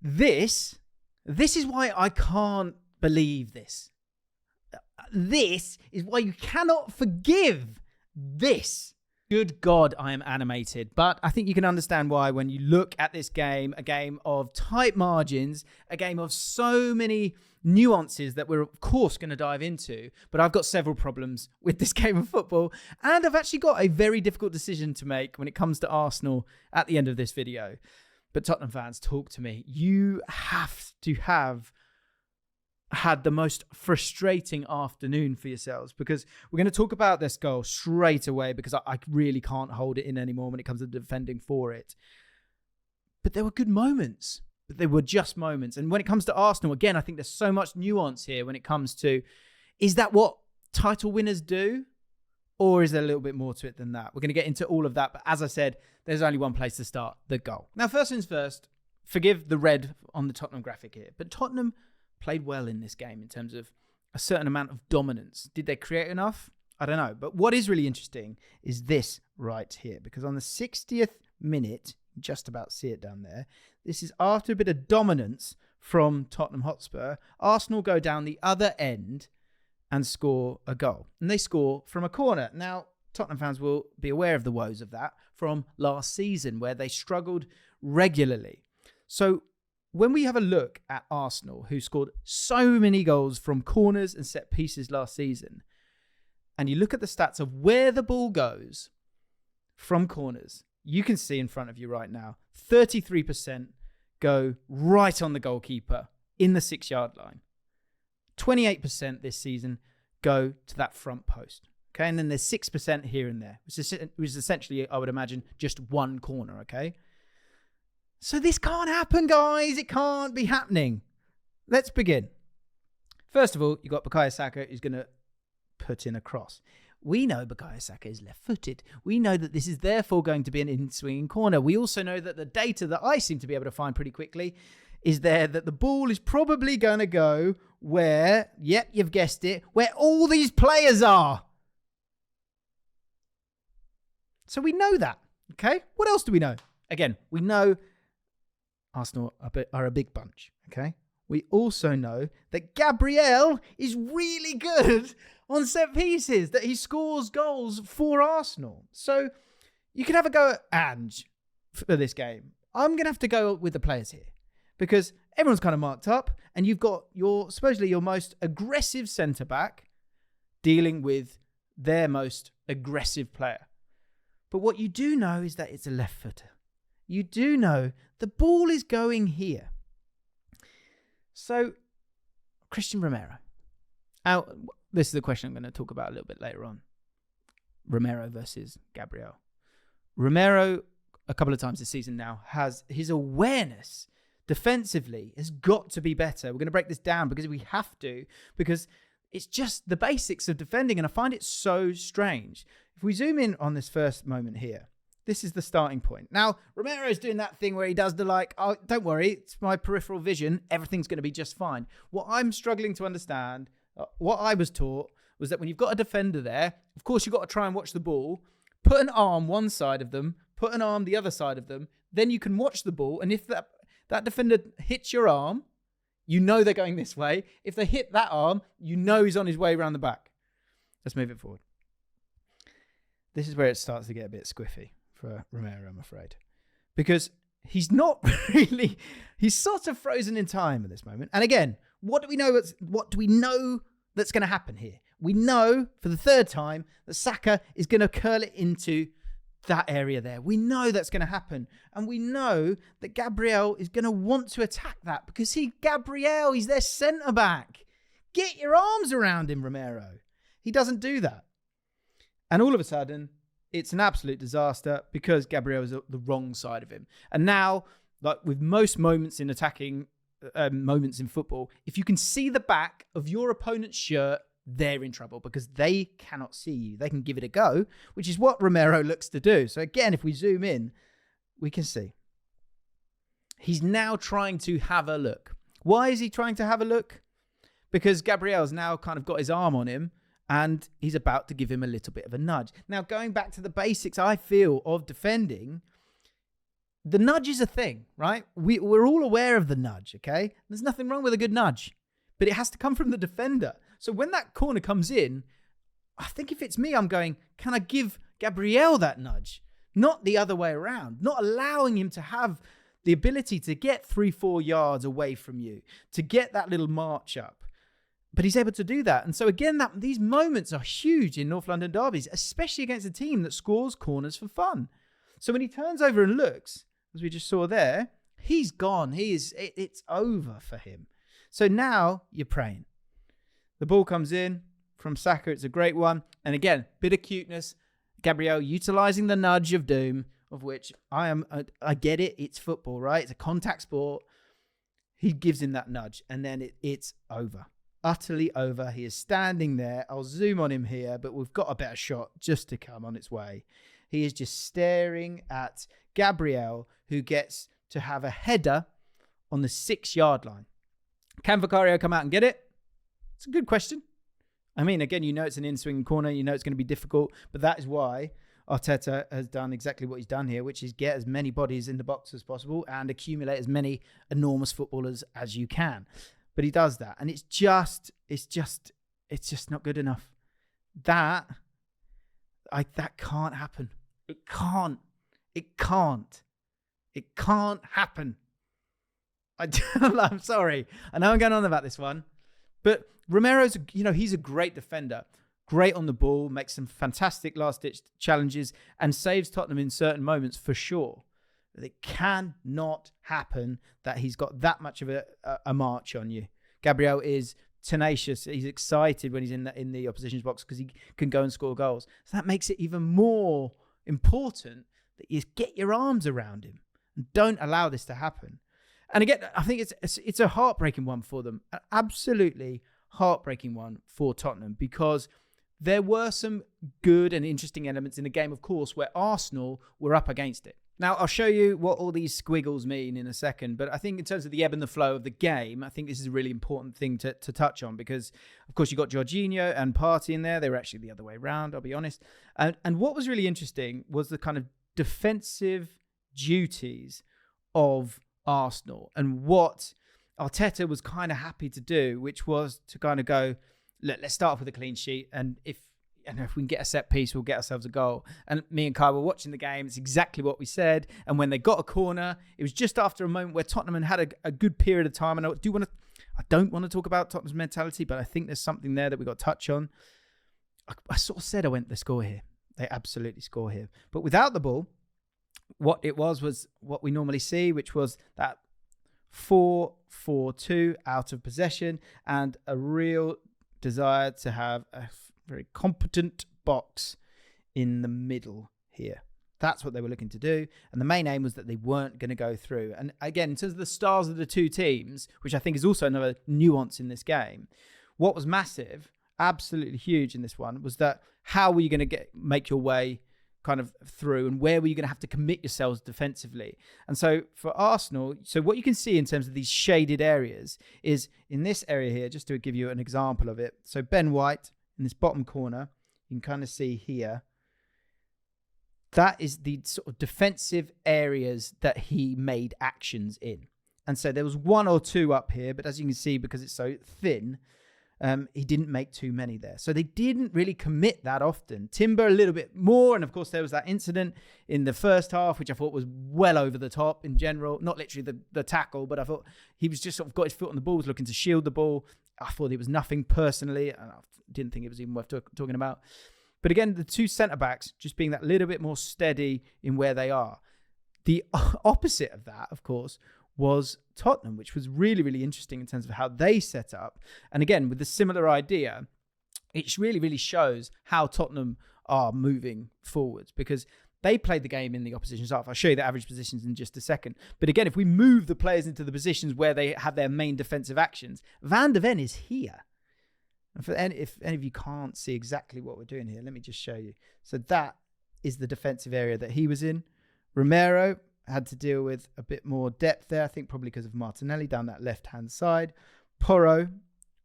This is why I can't believe this. This is why you cannot forgive this. Good God, I am animated. But I think you can understand why when you look at this game, a game of tight margins, a game of so many nuances that we're of course going to dive into. But I've got several problems with this game of football. And I've actually got a very difficult decision to make when it comes to Arsenal at the end of this video. But Tottenham fans, talk to me. You have to have had the most frustrating afternoon for yourselves, because we're going to talk about this goal straight away, because I really can't hold it in anymore when it comes to defending for it. But there were good moments, but they were just moments. And when it comes to Arsenal, again, I think there's so much nuance here when it comes to, is that what title winners do? Or is there a little bit more to it than that? We're going to get into all of that. But as I said, there's only one place to start, the goal. Now, first things first, forgive the red on the Tottenham graphic here, but Tottenham played well in this game in terms of a certain amount of dominance. Did they create enough? I don't know. But what is really interesting is this right here, because on the 60th minute, just about see it down there, this is after a bit of dominance from Tottenham Hotspur. Arsenal go down the other end and score a goal. And they score from a corner. Now, Tottenham fans will be aware of the woes of that from last season, where they struggled regularly. So when we have a look at Arsenal, who scored so many goals from corners and set pieces last season, and you look at the stats of where the ball goes from corners, you can see in front of you right now, 33% go right on the goalkeeper in the 6-yard line. 28% this season go to that front post. Okay, and then there's 6% here and there, which is essentially, I would imagine, just one corner, okay? So this can't happen, guys. It can't be happening. Let's begin. First of all, you've got Bukayo Saka who's going to put in a cross. We know Bukayo Saka is left-footed. We know that this is therefore going to be an in-swinging corner. We also know that the data that I seem to be able to find pretty quickly is there that the ball is probably going to go where, yep, you've guessed it, where all these players are. So we know that, okay? What else do we know? Again, we know Arsenal are a big bunch, okay? We also know that Gabriel is really good on set pieces, that he scores goals for Arsenal. So you can have a go at Ange for this game. I'm going to have to go with the players here, because everyone's kind of marked up, and you've got supposedly your most aggressive centre-back dealing with their most aggressive player. But what you do know is that it's a left footer. You do know the ball is going here. So, Christian Romero. This is the question I'm going to talk about a little bit later on. Romero versus Gabriel. Romero, a couple of times this season now, has his awareness defensively has got to be better. We're going to break this down because we have to, because it's just the basics of defending, and I find it so strange. If we zoom in on this first moment here, this is the starting point. Now, Romero's doing that thing where he does the oh, don't worry, it's my peripheral vision, everything's going to be just fine. What I'm struggling to understand, what I was taught, was that when you've got a defender there, of course you've got to try and watch the ball, put an arm one side of them, put an arm the other side of them, then you can watch the ball, and if that defender hits your arm, you know they're going this way. If they hit that arm, you know he's on his way around the back. Let's move it forward. This is where it starts to get a bit squiffy for Romero, I'm afraid. Because he's not really... He's sort of frozen in time at this moment. And again, what do we know that's going to happen here? We know, for the third time, that Saka is going to curl it into that area there. We know that's going to happen. And we know that Gabriel is going to want to attack that, because he's their centre-back. Get your arms around him, Romero. He doesn't do that. And all of a sudden, it's an absolute disaster, because Gabriel is the wrong side of him. And now, like with most moments in attacking, moments in football, if you can see the back of your opponent's shirt, they're in trouble, because they cannot see you. They can give it a go, which is what Romero looks to do. So again, if we zoom in, we can see he's now trying to have a look. Why is he trying to have a look? Because Gabriel's now kind of got his arm on him, and he's about to give him a little bit of a nudge. Now, going back to the basics, I feel, of defending, the nudge is a thing, right? We're all aware of the nudge, okay? There's nothing wrong with a good nudge, but it has to come from the defender. So when that corner comes in, I think if it's me, I'm going, can I give Gabriel that nudge? Not the other way around, not allowing him to have the ability to get 3-4 yards away from you, to get that little march up. But he's able to do that. And so again, these moments are huge in North London derbies, especially against a team that scores corners for fun. So when he turns over and looks, as we just saw there, he's gone. It's over for him. So now you're praying. The ball comes in from Saka. It's a great one. And again, bit of cuteness. Gabriel utilising the nudge of doom, of which I get it. It's football, right? It's a contact sport. He gives him that nudge and then it's over. Utterly over. He is standing there. I'll zoom on him here, but we've got a better shot just to come on its way. He is just staring at Gabriel, who gets to have a header on the 6-yard line. Can Vicario come out and get it? It's a good question. I mean, again, you know it's an in-swing corner. You know it's going to be difficult, but that is why Arteta has done exactly what he's done here, which is get as many bodies in the box as possible and accumulate as many enormous footballers as you can. But he does that, and it's just not good enough. That can't happen. It can't happen. I'm sorry. I know I'm going on about this one, but Romero's, he's a great defender, great on the ball, makes some fantastic last-ditch challenges and saves Tottenham in certain moments for sure. But it cannot happen that he's got that much of a march on you. Gabriel is tenacious. He's excited when he's in the opposition's box because he can go and score goals. So that makes it even more important that you get your arms around him and don't allow this to happen. And again, I think it's a heartbreaking one for them, an absolutely heartbreaking one for Tottenham, because there were some good and interesting elements in the game, of course, where Arsenal were up against it. Now, I'll show you what all these squiggles mean in a second, but I think in terms of the ebb and the flow of the game, I think this is a really important thing to touch on because, of course, you got Jorginho and Partey in there. They were actually the other way around, I'll be honest. And what was really interesting was the kind of defensive duties of Arsenal and what Arteta was kind of happy to do, which was to kind of go, look, let's start off with a clean sheet, and if we can get a set piece, we'll get ourselves a goal. And me and Kai were watching the game. It's exactly what we said. And when they got a corner, it was just after a moment where Tottenham had a good period of time. And I don't want to talk about Tottenham's mentality, but I think there's something there that we got to touch on. I sort of said they score here. They absolutely score here. But without the ball, what it was what we normally see, which was that 4-4-2 out of possession and a real desire to have a very competent box in the middle here. That's what they were looking to do. And the main aim was that they weren't going to go through. And again, in terms of the stars of the two teams, which I think is also another nuance in this game, what was massive, absolutely huge in this one, was that how were you going to make your way kind of through and where were you going to have to commit yourselves defensively? And so for Arsenal, so what you can see in terms of these shaded areas is in this area here, just to give you an example of it. So Ben White, in this bottom corner, you can kind of see here, that is the sort of defensive areas that he made actions in. And so there was one or two up here, but as you can see, because it's so thin, he didn't make too many there. So they didn't really commit that often. Timber a little bit more. And of course, there was that incident in the first half, which I thought was well over the top in general. Not literally the tackle, but I thought he was just sort of got his foot on the ball, was looking to shield the ball. I thought it was nothing personally. I didn't think it was even worth talking about. But again, the two centre-backs just being that little bit more steady in where they are. The opposite of that, of course, was Tottenham, which was really, really interesting in terms of how they set up. And again, with the similar idea, it really, really shows how Tottenham are moving forwards because they played the game in the opposition's half. I'll show you the average positions in just a second. But again, if we move the players into the positions where they have their main defensive actions, Van de Ven is here. And if any of you can't see exactly what we're doing here, let me just show you. So that is the defensive area that he was in. Romero had to deal with a bit more depth there, I think probably because of Martinelli down that left-hand side. Porro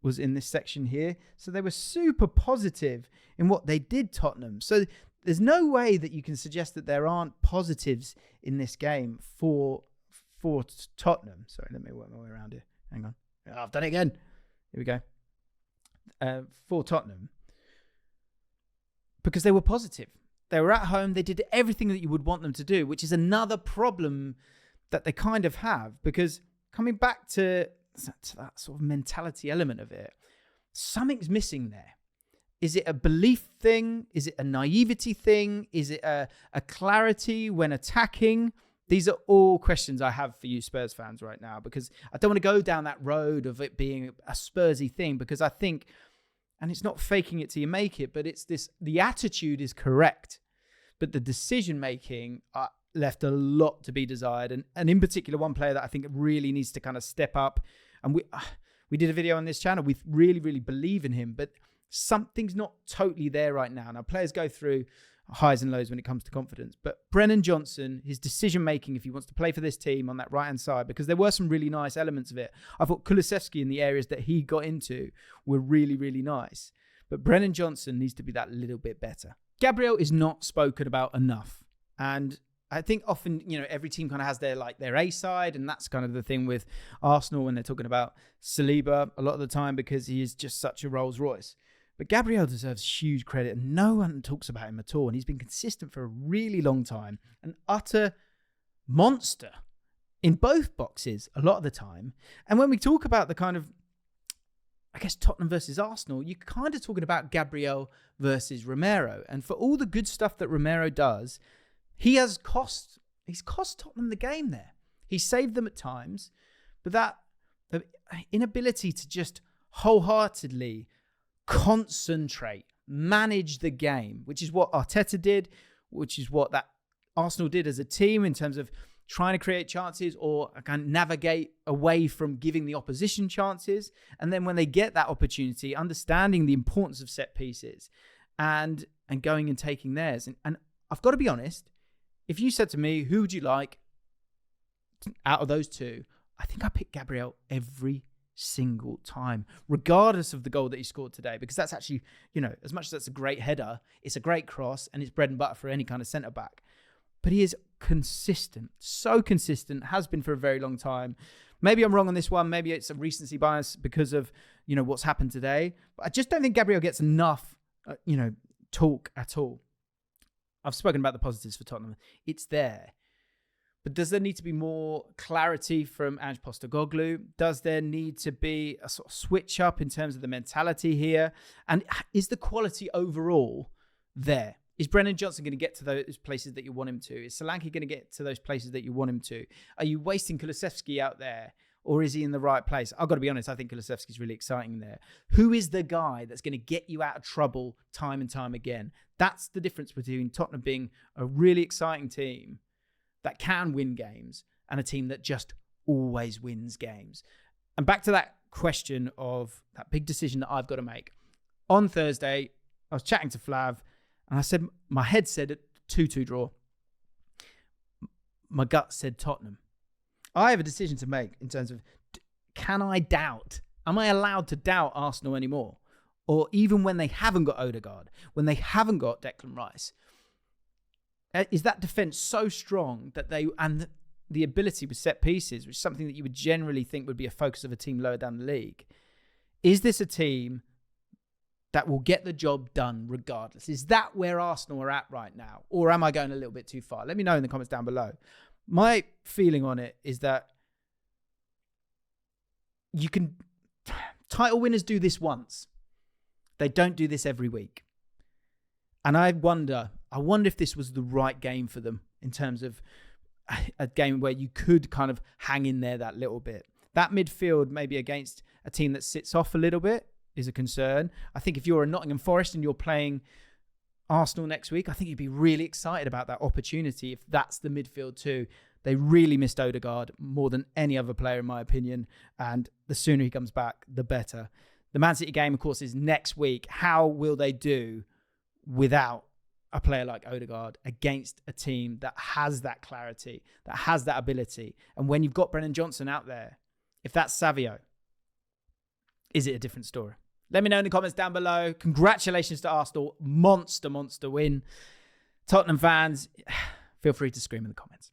was in this section here. So they were super positive in what they did, Tottenham. So there's no way that you can suggest that there aren't positives in this game for Tottenham. Sorry, let me work my way around here. Hang on. Oh, I've done it again. Here we go. For Tottenham. Because they were positive. They were at home. They did everything that you would want them to do, which is another problem that they kind of have. Because coming back to that sort of mentality element of it, something's missing there. Is it a belief thing? Is it a naivety thing? Is it a clarity when attacking? These are all questions I have for you Spurs fans right now, because I don't want to go down that road of it being a Spursy thing, because I think, and it's not faking it till you make it, but it's this, the attitude is correct, but the decision making left a lot to be desired. And in particular, one player that I think really needs to kind of step up. And we did a video on this channel. We really, really believe in him, but something's not totally there right now. Now, players go through highs and lows when it comes to confidence, but Brennan Johnson, his decision-making, if he wants to play for this team on that right-hand side, because there were some really nice elements of it. I thought Kulusevski in the areas that he got into were really, really nice. But Brennan Johnson needs to be that little bit better. Gabriel is not spoken about enough. And I think often, every team kind of has their A side, and that's kind of the thing with Arsenal when they're talking about Saliba a lot of the time, because he is just such a Rolls Royce. But Gabriel deserves huge credit, and no one talks about him at all. And he's been consistent for a really long time. An utter monster in both boxes a lot of the time. And when we talk about the kind of, I guess, Tottenham versus Arsenal, you're kind of talking about Gabriel versus Romero. And for all the good stuff that Romero does, he's cost Tottenham the game there. He saved them at times, but that the inability to just wholeheartedly concentrate, manage the game, which is what Arteta did, which is what that Arsenal did as a team in terms of trying to create chances or kind of navigate away from giving the opposition chances. And then when they get that opportunity, understanding the importance of set pieces and going and taking theirs. And I've got to be honest, if you said to me, who would you like out of those two? I think I pick Gabriel every single time, regardless of the goal that he scored today, because that's actually, as much as that's a great header, it's a great cross and it's bread and butter for any kind of centre back. But he is consistent, so consistent, has been for a very long time. Maybe I'm wrong on this one. Maybe it's a recency bias because of, what's happened today. But I just don't think Gabriel gets enough, talk at all. I've spoken about the positives for Tottenham. It's there. But does there need to be more clarity from Ange Postecoglou? Does there need to be a sort of switch up in terms of the mentality here? And is the quality overall there? Is Brennan Johnson going to get to those places that you want him to? Is Solanke going to get to those places that you want him to? Are you wasting Kulusevski out there? Or is he in the right place? I've got to be honest, I think Kulusevski's really exciting there. Who is the guy that's going to get you out of trouble time and time again? That's the difference between Tottenham being a really exciting team that can win games and a team that just always wins games. And back to that question of that big decision that I've got to make. On Thursday, I was chatting to Flav and I said, my head said a 2-2 draw. My gut said Tottenham. I have a decision to make in terms of, can I doubt? Am I allowed to doubt Arsenal anymore? Or even when they haven't got Odegaard, when they haven't got Declan Rice, is that defence so strong that and the ability with set pieces, which is something that you would generally think would be a focus of a team lower down the league, is this a team that will get the job done regardless? Is that where Arsenal are at right now? Or am I going a little bit too far? Let me know in the comments down below. My feeling on it is that title winners do this once. They don't do this every week. And I wonder if this was the right game for them in terms of a game where you could kind of hang in there that little bit. That midfield, maybe against a team that sits off a little bit, is a concern. I think if you're a Nottingham Forest and you're playing Arsenal next week, I think you'd be really excited about that opportunity if that's the midfield too. They really missed Odegaard more than any other player, in my opinion. And the sooner he comes back, the better. The Man City game, of course, is next week. How will they do without a player like Odegaard against a team that has that clarity, that has that ability? And when you've got Brennan Johnson out there, if that's Savio, is it a different story? Let me know in the comments down below. Congratulations to Arsenal. Monster win. Tottenham fans, feel free to scream in the comments.